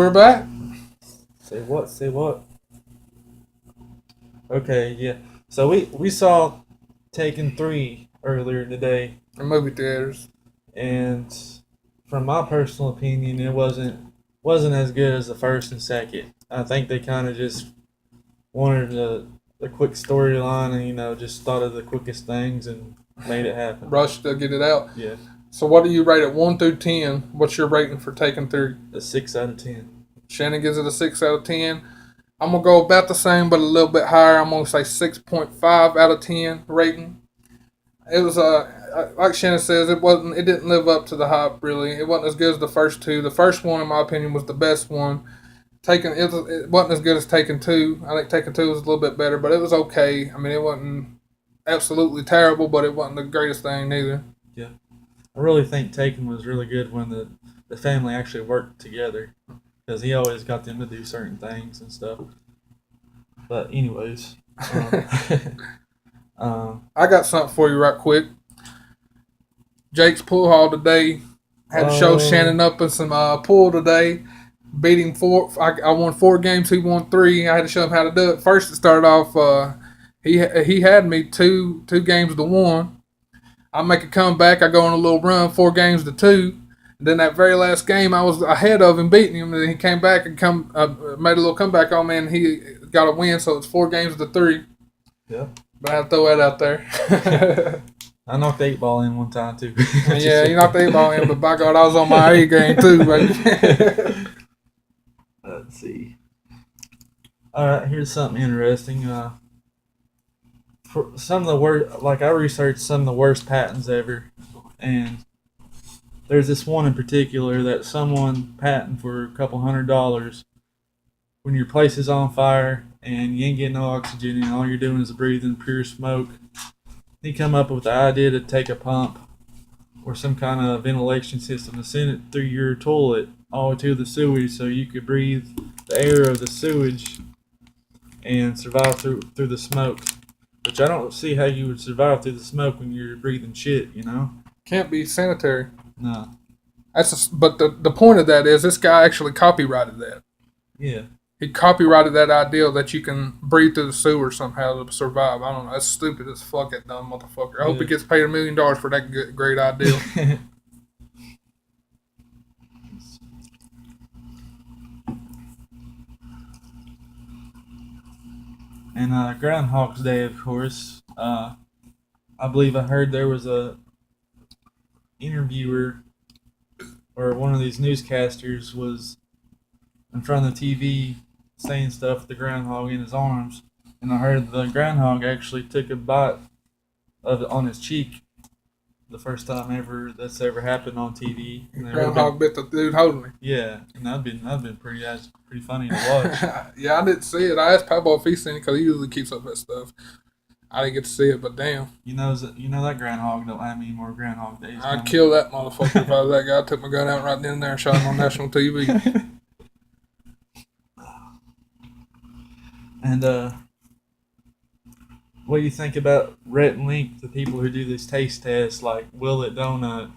we're back. Say what? Say what? Okay, yeah. So we saw Taken 3 earlier today, In movie theaters. and from my personal opinion, it wasn't as good as the first and second. I think they kind of just wanted the quick storyline and just thought of the quickest things and made it happen. Rush to get it out. Yeah, So what do you rate it 1 through 10? What's your rating for Taken 3? a 6 out of 10. Shannon gives it a 6 out of 10. I'm going to go about the same, but a little bit higher. I'm going to say 6.5 out of 10 rating. It was, like Shannon says, it didn't live up to the hype, really. It wasn't as good as the first two. The first one, in my opinion, was the best one. It wasn't as good as Taken 2. I think Taken 2 was a little bit better, but it was okay. I mean, it wasn't absolutely terrible, but it wasn't the greatest thing neither. Yeah, I really think Taken was really good when the family actually worked together, because he always got them to do certain things and stuff. But anyways, I got something for you right quick. Jake's pool hall today. Had to show Shannon up in some pool today. Beat him four. I won 4 games. He won 3. I had to show him how to do it. First, it started off. He had me two games to 1. I make a comeback. I go on a little run, 4 games to 2. And then that very last game, I was ahead of him, beating him. And then he came back and made a little comeback on me, and he got a win. So it's 4 games to 3. yeah. But I had to throw that out there. I knocked the 8 ball in one time too. Yeah, you knocked the 8 ball in, but by God, I was on my A game too, baby. Let's see. All right, here's something interesting. For some of the worst, like I researched some of the worst patents ever, and there's this one in particular that someone patented for a couple $100. When your place is on fire and you ain't getting no oxygen and all you're doing is breathing pure smoke, he come up with the idea to take a pump or some kind of ventilation system to send it through your toilet all to the sewage so you could breathe the air of the sewage and survive through the smoke. Which I don't see how you would survive through the smoke when you're breathing shit, Can't be sanitary. No. But the point of that is this guy actually copyrighted that. Yeah. He copyrighted that idea that you can breathe through the sewer somehow to survive. I don't know. That's stupid as fuck, that dumb motherfucker. I hope he gets paid $1 million for that great idea. And Groundhog's Day, of course. I believe I heard there was a interviewer or one of these newscasters was in front of the TV saying stuff with the groundhog in his arms, and I heard the groundhog actually took a bite of it on his cheek. The first time ever that's ever happened on TV. Groundhog bit the dude holding him. Yeah, and that'd been pretty funny to watch. Yeah, I didn't see it. I asked Pablo if he's seen it because he usually keeps up that stuff. I didn't get to see it, but damn. You know that groundhog don't have any more Groundhog Days. I'd kill that motherfucker if I was that guy. I took my gun out right then and there and shot him on national TV. And what do you think about Rhett and Link, the people who do these taste tests, like Will It Donut?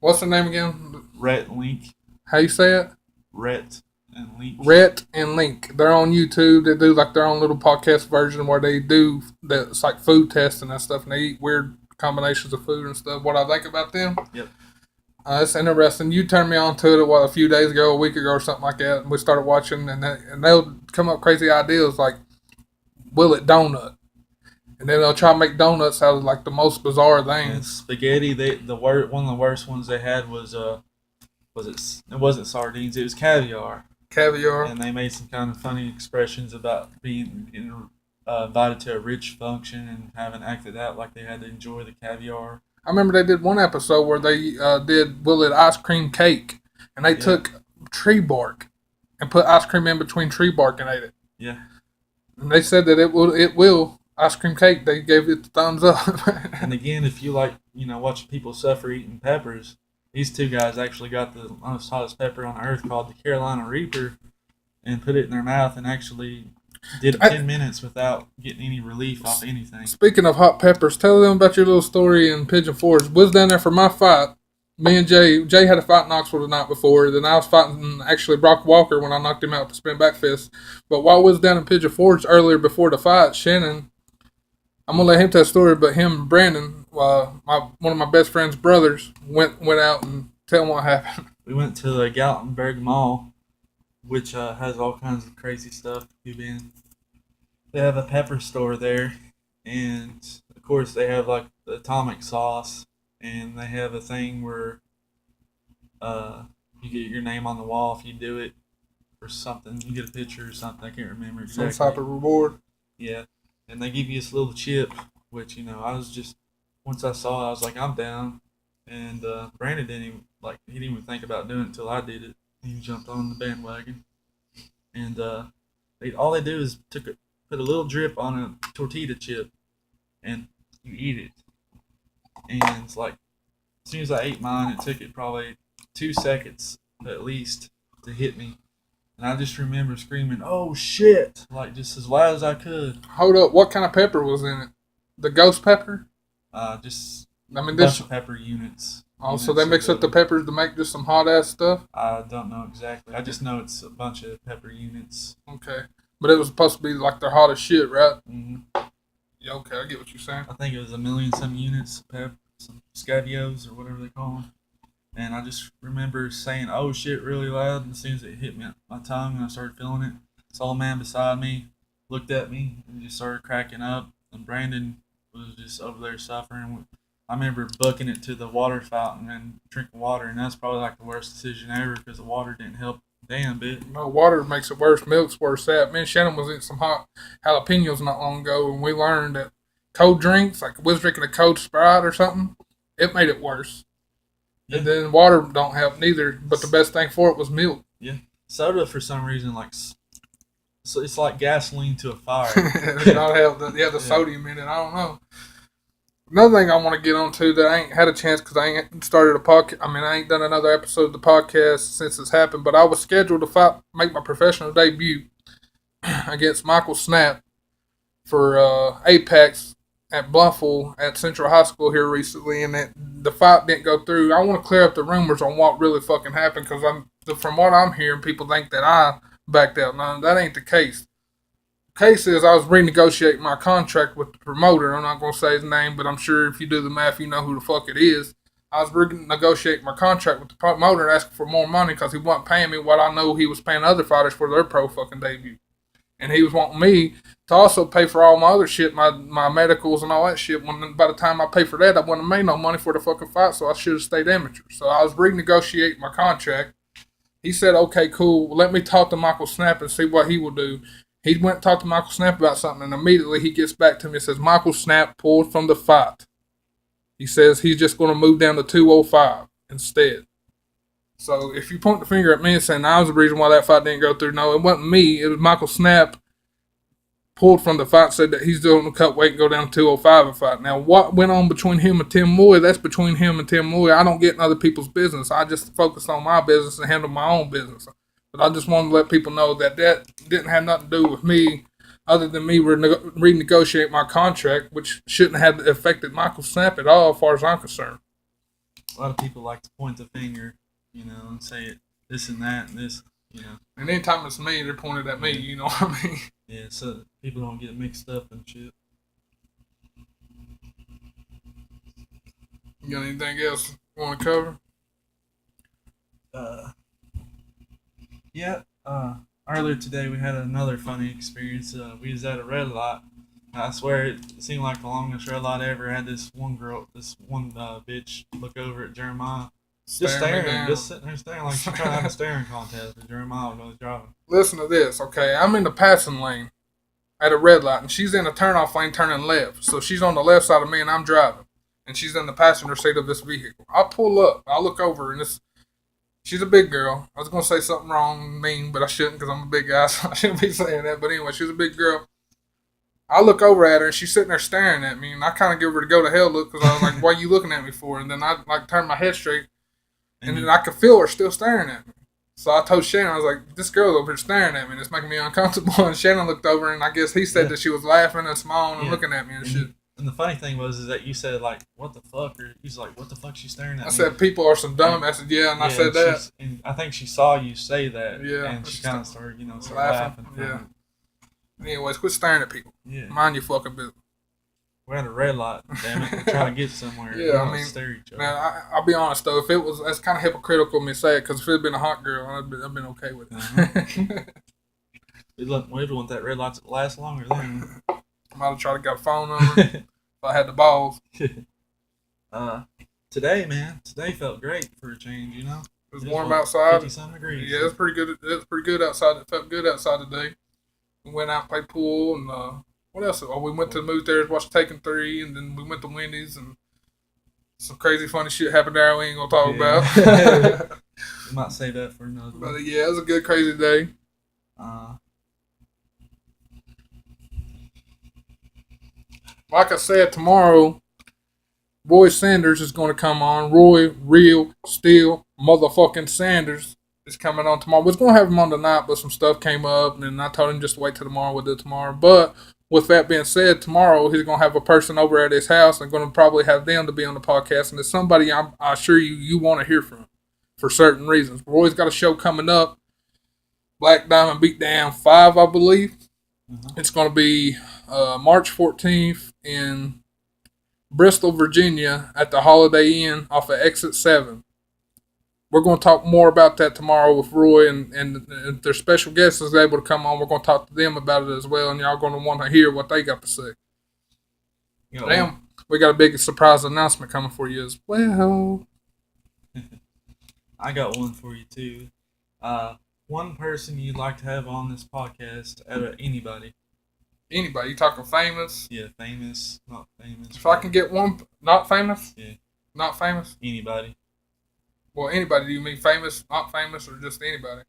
What's the name again? Rhett and Link. How you say it? Rhett and Link. Rhett and Link. They're on YouTube. They do like their own little podcast version where they do it's like food testing and stuff, and they eat weird combinations of food and stuff. What I think about them? Yep. It's interesting. You turned me on to it a few days ago, a week ago, or something like that, and we started watching, and they'll come up with crazy ideas like Will It Donut. And then they'll try to make donuts out of like the most bizarre things. And spaghetti. One of the worst ones they had was it wasn't sardines. It was caviar. Caviar. And they made some kind of funny expressions about being invited to a rich function and having acted out like they had to enjoy the caviar. I remember they did one episode where they did Will It ice cream cake, and they took tree bark and put ice cream in between tree bark and ate it. Yeah. And they said that it will. Ice cream cake, they gave it the thumbs up. And again, if you like, watching people suffer eating peppers, these two guys actually got the most hottest pepper on earth called the Carolina Reaper and put it in their mouth and actually did it 10 minutes without getting any relief off anything. Speaking of hot peppers, tell them about your little story in Pigeon Forge. We was down there for my fight. Me and Jay had a fight in Knoxville the night before. Then I was fighting actually Brock Walker when I knocked him out with the spin back fist. But while we was down in Pigeon Forge earlier before the fight, Shannon, I'm gonna let him tell the story. But him and Brandon, one of my best friend's brothers, went out and tell him what happened. We went to the Galtenberg Mall, which has all kinds of crazy stuff. You've been. They have a pepper store there, and of course they have like the atomic sauce, and they have a thing where you get your name on the wall if you do it or something. You get a picture or something. I can't remember exactly. Some type of reward. Yeah, and they give you this little chip, which I was just once I saw it, I was like, I'm down. And Brandon he didn't even think about doing it until I did it. He jumped on the bandwagon, and all they do is put a little drip on a tortilla chip, and you eat it. And it's like, as soon as I ate mine, it took it probably 2 seconds at least to hit me. And I just remember screaming, "Oh shit!" like just as loud as I could. Hold up, what kind of pepper was in it? The ghost pepper? Just I mean, bunch of pepper units. Oh, so they mix up the peppers to make just some hot ass stuff? I don't know exactly. I just know it's a bunch of pepper units. Okay. But it was supposed to be like their hottest shit, right? Mm-hmm. Yeah, okay, I get what you're saying. I think it was 1,000,000 some units of pepper, some scabios or whatever they call them. And I just remember saying, "Oh shit," really loud. And as soon as it hit me on my tongue and I started feeling it, saw a man beside me, looked at me, and just started cracking up. And Brandon was just over there suffering. I remember booking it to the water fountain and drinking water, and that's probably like the worst decision ever because the water didn't help a damn bit. No, water makes it worse. Milk's worse. That me and Shannon was eating some hot jalapenos not long ago, and we learned that cold drinks, like we was drinking a cold Sprite or something, it made it worse. Yeah. And then water don't help neither. But the best thing for it was milk. Yeah, soda for some reason so it's like gasoline to a fire. It not help. The sodium in it. I don't know. Another thing I want to get onto that I ain't had a chance because I ain't started a podcast. I mean, I ain't done another episode of the podcast since it's happened. But I was scheduled to make my professional debut against Michael Snap for Apex at Bluffville at Central High School here recently, and the fight didn't go through. I want to clear up the rumors on what really fucking happened because from what I'm hearing, people think that I backed out. No, that ain't the case. Case is I was renegotiating my contract with the promoter. I'm not going to say his name, but I'm sure if you do the math, you know who the fuck it is. I was renegotiating my contract with the promoter and asking for more money because he wasn't paying me what I know he was paying other fighters for their pro fucking debut. And he was wanting me to also pay for all my other shit, my medicals and all that shit. When by the time I pay for that, I wouldn't have made no money for the fucking fight, so I should have stayed amateur. So I was renegotiating my contract. He said, "Okay, cool. Well, let me talk to Michael Snap and see what he will do." He went and talked to Michael Snap about something, and immediately he gets back to me and says, "Michael Snap pulled from the fight." He says he's just going to move down to 205 instead. So if you point the finger at me and saying I was the reason why that fight didn't go through, no, it wasn't me. It was Michael Snap pulled from the fight, said that he's doing the cut weight and go down to 205 and fight. Now, what went on between him and Tim Moy, that's between him and Tim Moy. I don't get in other people's business. I just focus on my business and handle my own business. But I just wanted to let people know that didn't have nothing to do with me other than me renegotiating my contract, which shouldn't have affected Michael Snap at all as far as I'm concerned. A lot of people like to point the finger, and say it, this and that and this, And anytime it's me, they're pointed at me, you know what I mean? Yeah, so people don't get mixed up and shit. You got anything else you want to cover? Earlier today we had another funny experience. We was at a red light. I swear it seemed like the longest red light ever. I had this one bitch look over at Jeremiah. Just staring, just sitting there staring like she's trying to have a staring contest with Jeremiah while he's driving. Listen to this, okay? I'm in the passing lane at a red light, and she's in a turnoff lane turning left. So she's on the left side of me, and I'm driving. And she's in the passenger seat of this vehicle. I pull up. I look over, and she's a big girl. I was going to say something wrong, mean, but I shouldn't because I'm a big guy, so I shouldn't be saying that. But anyway, she's a big girl. I look over at her, and she's sitting there staring at me, and I kind of give her the go to hell look because I was like, "What are you looking at me for?" And then I turn my head straight, and then I could feel her still staring at me. So I told Shannon, I was like, "This girl's over here staring at me, and it's making me uncomfortable." And Shannon looked over, and I guess he said that she was laughing and smiling and looking at me and shit. And the funny thing was is that you said like, "What the fuck?" Or he's like, "What the fuck?" She staring at I me. said people are some dumb. I said yeah, and I said that. And I think she saw you say that. Yeah, and she kind of started, started laughing. laughing. Yeah. Anyways, quit staring at people. Yeah. Mind your fucking business. We're at a red light, damn it. We're trying to get somewhere. Yeah, I mean, stare at each other. Man, I'll be honest though. If it was, that's kind of hypocritical of me to say it, because if it had been a hot girl, I'd been okay with it. Uh-huh. We'd want that red light to last longer then. I might have tried to get a phone number if I had the balls. Today felt great for a change, It was warm outside. 50-some degrees. Yeah, it's pretty good. It was pretty good outside. It felt good outside today. We went out and played pool, and what else? Oh, we went to the movie theaters, watched Taken 3, and then we went to Wendy's, and some crazy funny shit happened there we ain't gonna talk about. We might save that for another one. But yeah, it was a good crazy day. Like I said, tomorrow, Roy Sanders is going to come on. Roy, real, still, motherfucking Sanders is coming on tomorrow. We was going to have him on tonight, but some stuff came up, and I told him just to wait till tomorrow. We'll do it tomorrow. But with that being said, tomorrow he's going to have a person over at his house and going to probably have them to be on the podcast. And it's somebody I assure you want to hear from for certain reasons. Roy's got a show coming up, Black Diamond Beatdown 5, I believe. Mm-hmm. It's going to be March 14th in Bristol, Virginia at the Holiday Inn off of Exit 7. We're going to talk more about that tomorrow with Roy, and if their special guest is able to come on, we're going to talk to them about it as well, and y'all going to want to hear what they got to say. Damn, we got a big surprise announcement coming for you as well. I got one for you, too. One person you'd like to have on this podcast out of anybody. Anybody? You talking famous? Yeah, famous, not famous. If I can get one not famous? Yeah. Not famous? Anybody. Well, anybody. Do you mean famous, not famous, or just anybody?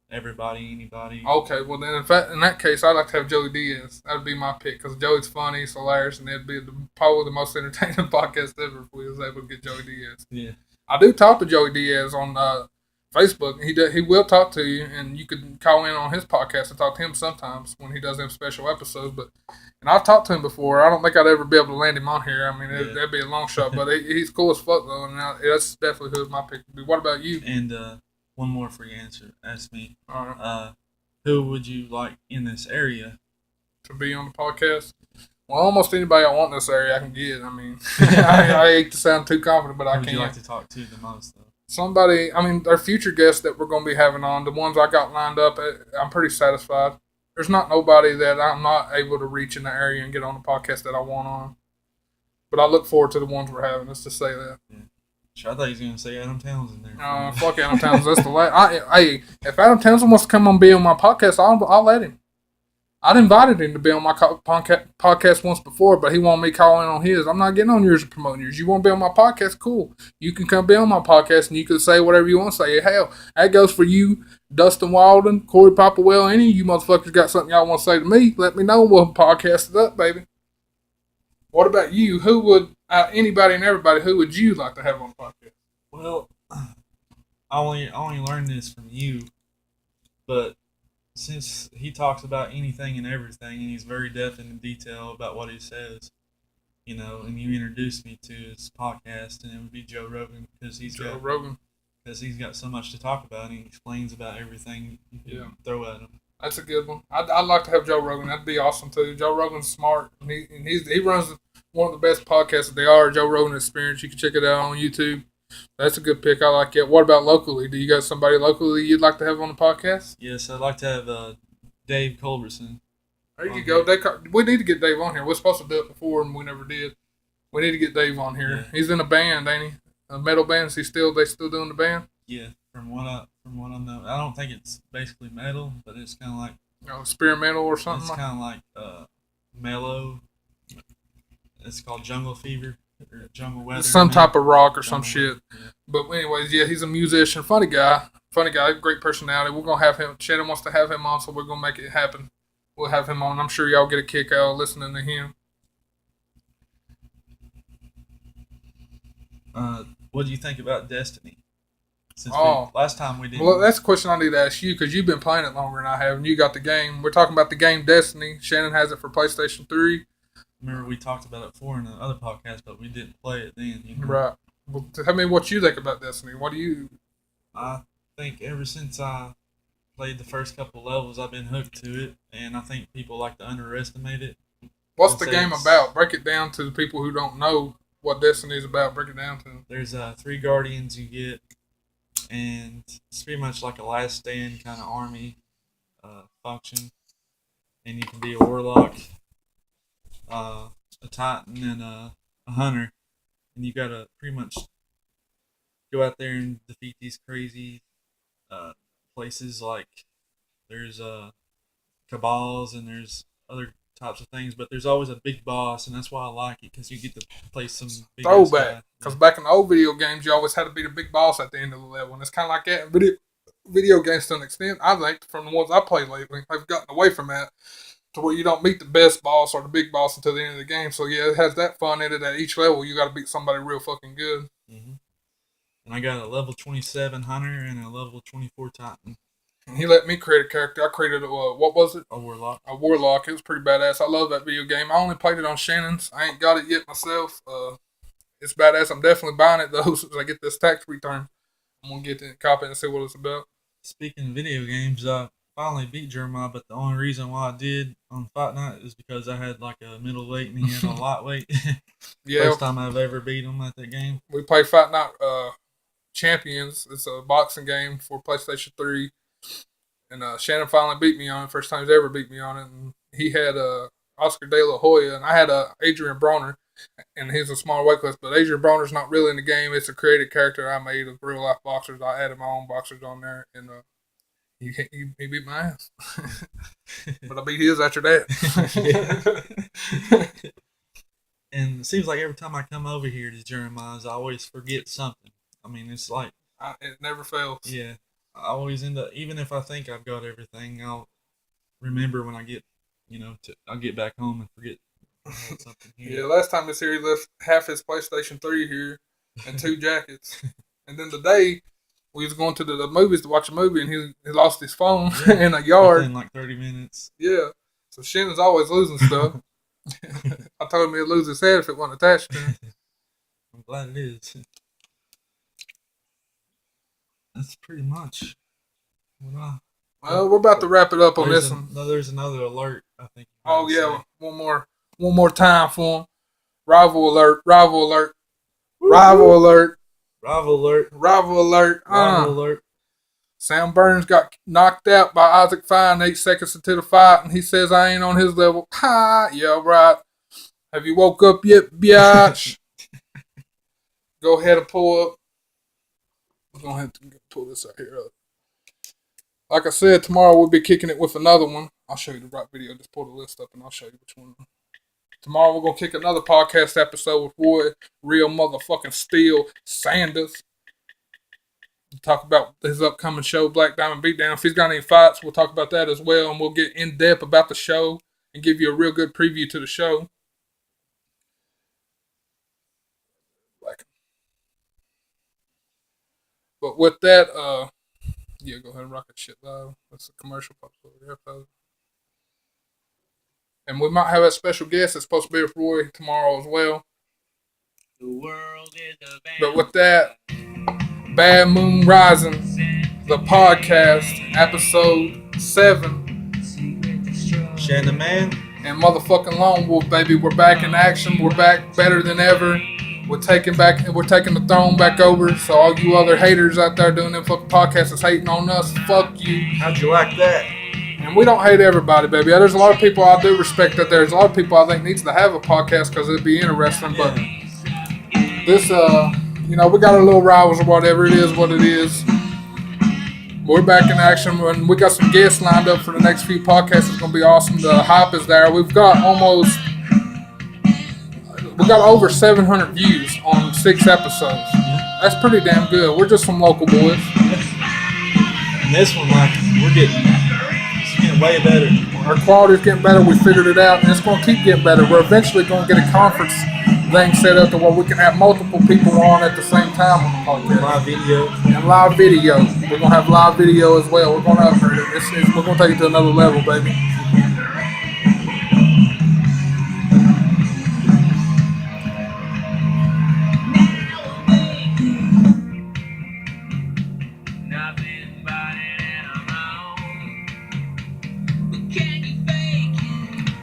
Everybody, anybody. Okay, well then, in that case, I'd like to have Joey Diaz. That would be my pick, because Joey's funny, he's hilarious, and it'd be probably the most entertaining podcast ever if we was able to get Joey Diaz. Yeah. I do talk to Joey Diaz on Facebook. He will talk to you, and you could call in on his podcast and talk to him sometimes when he does them special episodes. And I've talked to him before. I don't think I'd ever be able to land him on here. I mean, that'd be a long shot, but he's cool as fuck though, and that's definitely who my pick would be. What about you? And one more for your answer. Ask me. All right. Who would you like in this area to be on the podcast? Well, almost anybody I want in this area I can get. I mean, I hate to sound too confident, but I can't. Who would you like to talk to the most though? Somebody, I mean, our future guests that we're going to be having on, the ones I got lined up, I'm pretty satisfied. There's not nobody that I'm not able to reach in the area and get on the podcast that I want on. But I look forward to the ones we're having, let's just say that. Yeah. Sure, I thought he was going to say Adam Townsend there. Fuck Adam Townsend. That's the last. If Adam Townsend wants to come on be on my podcast, I'll let him. I'd invited him to be on my podcast once before, but he wanted me calling on his. I'm not getting on yours and promoting yours. You want to be on my podcast? Cool. You can come be on my podcast, and you can say whatever you want to say. Hell, that goes for you, Dustin Walden, Corey Popwell, any of you motherfuckers got something y'all want to say to me, let me know. We'll podcast it up, baby. What about you? Who would, anybody and everybody, who would you like to have on the podcast? Well, I only learned this from you, but since he talks about anything and everything, and he's very depth in detail about what he says, and you introduced me to his podcast, and it would be Joe Rogan, because he's got so much to talk about, and he explains about everything you can throw at him. That's a good one. I'd like to have Joe Rogan. That'd be awesome too. Joe Rogan's smart, and he runs one of the best podcasts that they are, Joe Rogan Experience. You can check it out on YouTube. That's a good pick. I like it. What about locally? Do you got somebody locally you'd like to have on the podcast? Yes, I'd like to have Dave Culberson. There you go. We need to get Dave on here. We're supposed to do it before, and we never did. We need to get Dave on here. Yeah. He's in a band, ain't he? A metal band. Is they still doing the band? Yeah, from what I know. I don't think it's basically metal, but it's kind of like experimental or something. It's kind of like mellow. It's called Jungle Fever. Or Jungle Weather. Some type of rock or some shit. Yeah. But anyways, he's a musician. Funny guy. Great personality. We're going to have him. Shannon wants to have him on, so we're going to make it happen. We'll have him on. I'm sure y'all get a kick out of listening to him. What do you think about Destiny? Last time we did. Well, that's a question I need to ask you, because you've been playing it longer than I have, and you got the game. We're talking about the game Destiny. Shannon has it for PlayStation 3. remember we talked about it before in the other podcast, but we didn't play it then. You know? Right. Well, tell me what you think about Destiny. What do you? I think ever since I played the first couple levels, I've been hooked to it, and I think people like to underestimate it. What's I'd the say game it's- about? Break it down to the people who don't know what Destiny is about. Break it down to them. There's 3 guardians you get, and it's pretty much like a last stand kind of army function. And you can be a warlock, a titan, and a hunter, and you gotta pretty much go out there and defeat these crazy places. Like there's cabals and there's other types of things, but there's always a big boss, and that's why I like it because you get to play some big Throwback. Because back in the old video games, you always had to be the big boss at the end of the level, and it's kind of like that in video games to an extent. I think from the ones I played lately, they've gotten away from that to where you don't meet the best boss or the big boss until the end of the game. So yeah, it has that fun in it. At each level, you got to beat somebody real fucking good. Mm-hmm. And I got a level 27 hunter and a level 24 titan. And he let me create a character. I created what was it? A warlock. A warlock. It was pretty badass. I love that video game. I only played it on Shannon's. I ain't got it yet myself. It's badass. I'm definitely buying it though. As soon as I get this tax return, I'm gonna get the copy and see what it's about. Speaking of video games, I finally beat Jeremiah, but the only reason why I did on Fight Night is because I had like a middleweight and he had a lightweight. Yeah, First time I've ever beat him at that game. we play Fight Night Champions. It's a boxing game for PlayStation 3. And Shannon finally beat me on it. First time he's ever beat me on it. And he had Oscar De La Hoya, and I had Adrian Broner, and he's a smaller weight class. But Adrian Broner's not really in the game. It's a created character I made of real life boxers. I added my own boxers on there, and he beat my ass. But I beat his after that. And it seems like every time I come over here to Jeremiah's, I always forget something. I mean, it's like, It never fails. yeah, I always end up, even if I think I've got everything, I'll remember when I get, I'll get back home and forget I had something here. Yeah, last time he was here, he left half his PlayStation 3 here and 2 jackets. And then today, we was going to the movies to watch a movie, and he lost his phone in a yard. Within like 30 minutes. Yeah. So Shannon's always losing stuff. I told him he'd lose his head if it wasn't attached to him. I'm glad it is. That's pretty much what I. Well, we're about to wrap it up on this one. No, there's another alert, I think. Oh yeah, one more time for him. Rival alert! Rival alert! Rival alert! Rival alert! Rival alert! Rival alert! Sam Burns got knocked out by Isaac Fine 8 seconds into the fight, and he says I ain't on his level. Ha! Yeah, right. Have you woke up yet, biatch? Go ahead and pull up. We're going to have to pull this out here up. Like I said, tomorrow we'll be kicking it with another one. I'll show you the right video. Just pull the list up and I'll show you which one. Tomorrow we're going to kick another podcast episode with Roy, real motherfucking Steel Sanders. We'll talk about his upcoming show, Black Diamond Beatdown. If he's got any fights, we'll talk about that as well. And we'll get in depth about the show and give you a real good preview to the show. But with that, yeah, go ahead and rock that shit live. That's a commercial pops over there. And we might have a special guest that's supposed to be with Roy tomorrow as well. The world is a But with that, Bad Moon Rising, the podcast, episode 7. Shannon Man. And motherfucking Lone Wolf, baby. We're back in action. We're back better than ever. We're taking the throne back over. So all you other haters out there doing them fucking podcasts that's hating on us, fuck you. How'd you like that? And we don't hate everybody, baby. There's a lot of people I do respect that. There's a lot of people I think needs to have a podcast because it'd be interesting. But this, we got our little rivals or whatever. It is what it is. We're back in action, and we got some guests lined up for the next few podcasts. It's gonna be awesome. The hype is there. We got over 700 views on 6 episodes. That's pretty damn good. We're just some local boys. And this one, it's getting way better. Our quality's getting better. We figured it out, and it's going to keep getting better. We're eventually going to get a conference thing set up to where we can have multiple people on at the same time on the podcast. Live video. And live video. We're going to have live video as well. We're going to upgrade it. We're going to take it to another level, baby.